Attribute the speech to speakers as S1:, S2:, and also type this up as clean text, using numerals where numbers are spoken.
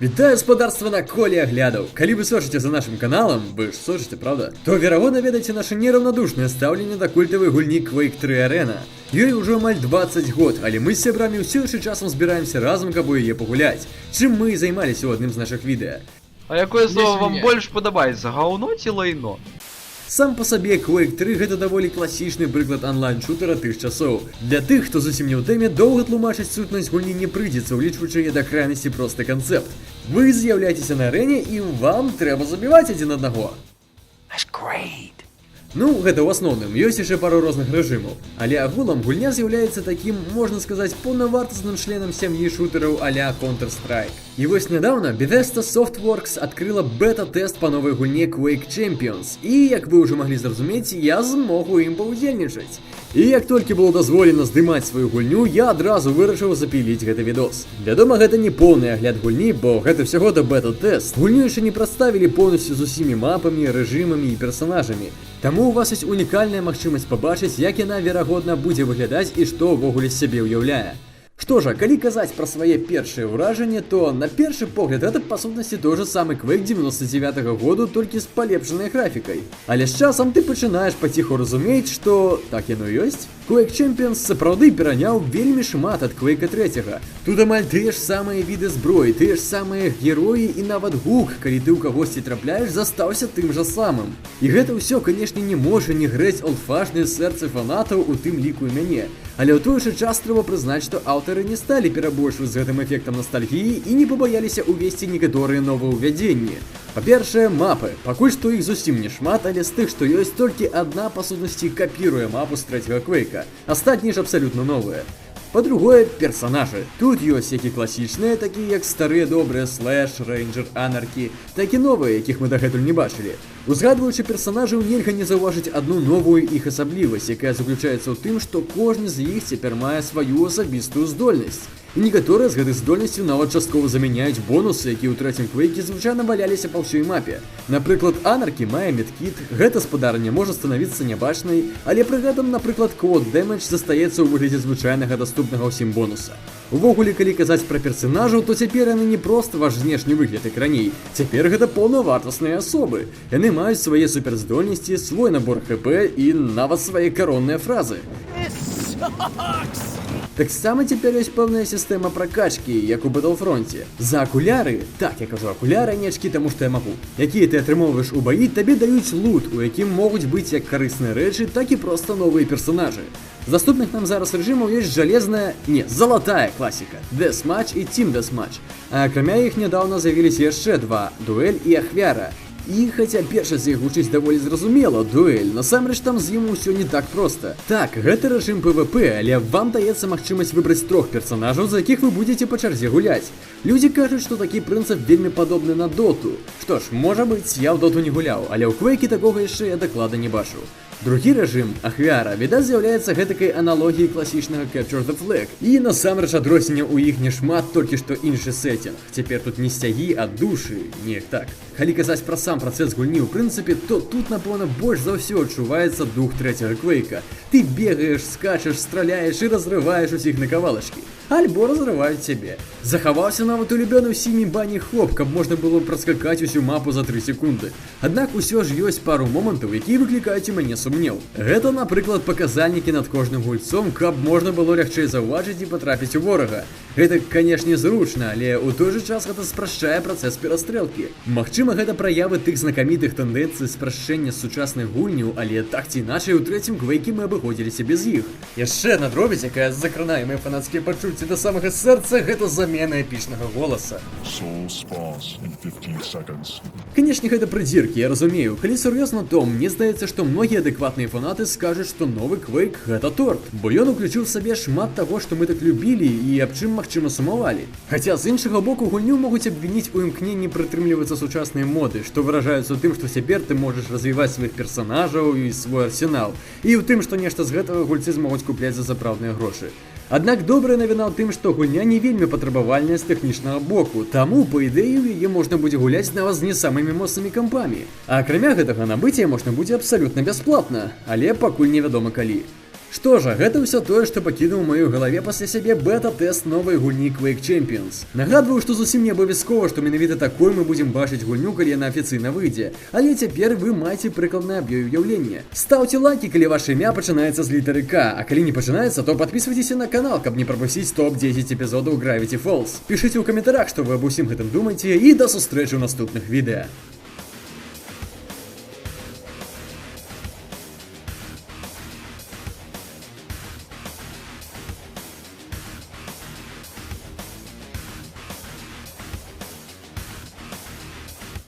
S1: Вітаю спадарства на коле аглядаў. Калі вы сочыце за нашим каналам, вы ж сочыце, правда? То верагодна ведаеце наше нераўнадушнае стаўленне да культавай гульні Quake 3 Arena. Ёй ужо амаль 20 год, але мы з сябрамі ўсё яшчэ часам збіраемся разам, каб у яе пагуляць. Чым мы і займаліся ў адным з нашых відэа.
S2: А якое слово вам больш падабаецца, гаўно ці лайно?
S1: Сам по сабе Quake 3 гэта даволі класічны прыклад онлайн-шутера тых часоў. Для тых, хто зусім не ў тэме, доўга тлумачыць сутнасць гульні не прыйдзецца, улічваючы яе да крайнасці просты канцэпт. Вы з'яўляецеся на арэне і вам трэба забіваць адзін аднаго. Ну, гэта ў асноўным, ёсць яшчэ пару розных рэжымаў. Але агулам гульня з'яўляецца такім, можна сказаць, паўнавартасным членам сям'і шутэраў а-ля Counter-Strike. І вось нядаўна Bethesda Softworks адкрыла бета-тэст па новай гульне Quake Champions. І, як вы ўжо маглі зразумець, я змог у ім паўдзельнічаць. І як толькі было дазволена здымаць сваю гульню, я адразу вырашыў запіліць гэты відос. Вядома, гэта не поўны агляд гульні, бо гэта ўсяго да бета-тэст. Гульню яшчэ не прадставілі поўнасцю з усімі мапамі, рэжымамі і персанажамі. Таму у вас ёсць унікальная магчымасць пабачыць, як яна, верагодна, будзе выглядаць і што ўвогуле з сябе ўяўляе. Што ж, калі казаць пра свае першыя ўражанні, то на першы погляд гэта па сутнасці той же самы Quake 99-го году, толькі з палепшанай графікай. Але з часам ты пачынаеш паціху разумець, што так яно ёсць. Quake Champions сапраўды пераняў вельмі шмат ад Quake 3. Тут амаль тыя ж самыя віды зброі, тыя ж самыя героі і нават гук, калі ты ў кагосьці трапляеш, застаўся тым жа самым. І гэта ўсё, канешне, не можа не грэць олдфашныя сэрцы фанатаў, у тым ліку і мяне. Але ў той жа час трэба прызнаць, што аўтары не сталі перабольшваць з гэтым эфектам ностальгіі і не пабаяліся ўвесці некаторыя новаўвядзенні. Па-першае, мапы. Пакуль што іх зусім не шмат, але з тых, што ёсць, толькі адна па сутнасці капіруе мапу з трэцяга Quake'a. Астатнія ж абсалютна новыя. Па-другое, персанажы. Тут ёсць як і класічныя, такія як старыя добрыя Слэш, Рэйнджэр, Анаркі, так і новыя, якіх мы дагэтуль не бачылі. Узгадваючы персанажаў, нельга не заўважыць адну новую іх асаблівасць, якая заключаецца ў тым, што кожны з іх цяпер мае сваю асабістую здольнасць. І некаторыя з гэтых здольнасцяў нават часткова замяняюць бонусы, якія ў трэцім Quake'е звычайна валяліся па ўсёй мапе. Напрыклад, Анаркі мае медкіт, гэта спадарня можа станавіцца нябачнай, але пры гэтым, напрыклад, Quad Damage застаецца ў выглядзе звычайнага даступнага ўсім бонуса. Увогуле, калі казаць пра персанажаў, то цяпер яны не проста ваш знешні выгляд, як раней. Цяпер гэта паўнавартасныя асобы. Яны маюць свае суперздольнасці, свой набор ХП і нават свае каронныя фразы. Таксама цяпер ёсць пэўная сістэма пракачкі, як у Battlefront'е. За акуляры, так, я кажу акуляры, не ачкі таму, што я магу, якія ты атрымоўваеш у баі, табе даюць лут, у якім могуць быць як карысныя рэчы, так і проста новыя персанажы. З даступных нам зараз рэжымаў ёсць жалезная, не, залатая класіка, Deathmatch і Team Deathmatch. А акрамя іх нядаўна з'явіліся яшчэ два, дуэль і ахвяра. І хаця перша з іх гучыць даволі зразумела, дуэль, насамрэч там з ім усё не так проста. Так, гэта рэжым PvP, але вам даецца магчымасць выбраць трох персанажаў, за якіх вы будзеце па чарзе гуляць. Людзі кажуць, што такі прынцып вельмі падобны на доту. Што ж, можа быць, я ў доту не гуляў, але ў Quake'е такога яшчэ я даклада не бачыў. Другі рэжым, ахвяра, відаць, з'яўляецца гэтакай аналогіяй класічнага Capture the Flag. І насамрэч адрозненняў у іх не шмат, толькі што іншы сеттинг. Цяпер тут не сцягі, а душы, неяк так. Калі казаць пра сам працэс гульні, у прынцыпе, то тут, напэўна, больш за ўсё адчуваецца дух трэцяга Quake'a. Ты бегаеш, скачаш, страляеш і разрываеш усіх на кавалачкі. Альбо разрываюць цябе. Захаваўся нават улюбёны ўсімі Бані Хоп, каб можна было праскакаць усю мапу за 3 секунды. Аднак усё ж ёсць пару момантаў, якія выклікаюць у мяне сумнеў. Гэта, напрыклад, паказальнікі над кожным гульцом, каб можна было лягчэй заўважыць і патрапіць у ворага. Гэта, канешне, зручна, але ў той жа час гэта спрашчае працэс перастрэлкі. Магчыма, гэта праявы тых знакамітых тэндэнцый спрашчэння сучасных гульняў, але так ці іначай у трэцім Quake'е мы абыходзіліся без іх. Яшчэ адна дробязь, якая закранае мае фанацкія пачуцці да самага сэрца, гэта замена эпічнага голаса. Канешне, гэта прыдзіркі, я разумею. Калі сур'ёзна, то мне здаецца, што многія адэкватныя фанаты скажуць, што новы Quake гэта торт, бо ён уключыў в сабе шмат таго, што мы так любілі і аб чым, магчыма, сумавалі. Хаця з іншага боку гульню могуць абвініць у імкненні прытрымлівацца сучасныя моды, што выражаюцца ў тым, што цяпер ты можаш развіваць сваіх персанажаў і свой арсенал, і ў тым, што нешта з гэтага гульцы змогуць купляць за сапраўдныя грошы. Аднак добрая навіна ў тым, што гульня не вельмі патрабавальная з тэхнічнага боку, таму, па ідэі, у яе можна будзе гуляць нават з не самымі моцнымі кампамі. А акрамя гэтага, набыць яе можна будзе абсалютна бясплатна, але пакуль невядома калі. Што ж, гэта ўсё тое, што пакінуў у маёй галаве пасля сябе бета-тэст новай гульні Quake Champions. Нагадваю, што зусім не абавязкова, што менавіта такой мы будзем бачыць гульню, калі яна афіцыйна выйдзе. Але цяпер вы маеце прыкладнае аб ёй уяўленне. Стаўце лайки, калі ваше імя пачынаецца з літары К, а калі не пачынаецца, то подписывайтеся на канал, каб не прапусціць топ-10 эпізодаў Gravity Falls. Пішыце ў каментарах, што вы аб усім гэтым думаеце, і да сустрэчы ў наступных відэа.